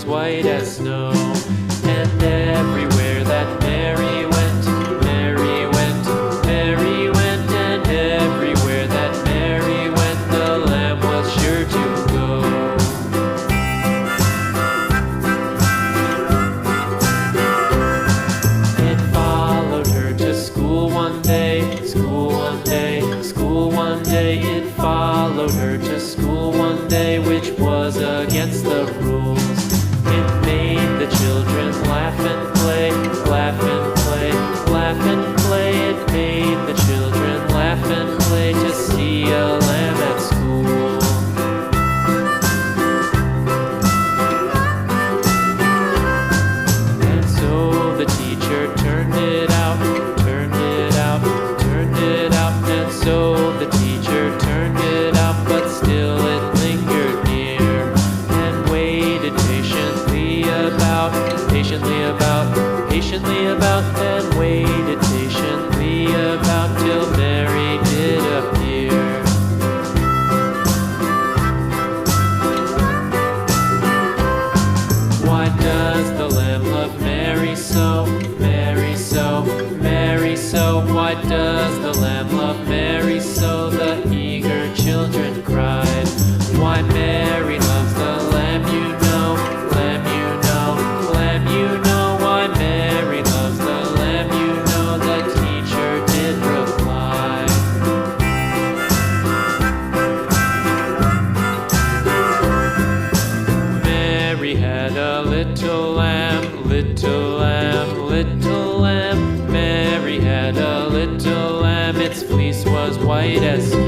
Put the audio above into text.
white as snow. And everywhere that Mary went, Mary went, Mary went, and everywhere that Mary went, the lamb was sure to go. It followed her to school one day, school one day, school one day. It followed her to school one day, which was against the rules. It made the children laugh and play, laugh and play, laugh and play. It made the children laugh and play to see a lamb at school. And so the teacher turned it out, turned it out, turned it out. And so the teacher turned it out, but still it lingered near and waited patiently about, and waited patiently about till Mary did appear. Why does the lamb love Mary so, Mary so, Mary so? Why does the lamb love Mary so? The eager children cried. Why Mary loves the lamb, you know, lamb, you know, lamb, you know. Why Mary loves the lamb, you know, the teacher did reply. Mary had a little lamb, little lamb, little lamb. Mary had a little lamb, its fleece was white as snow.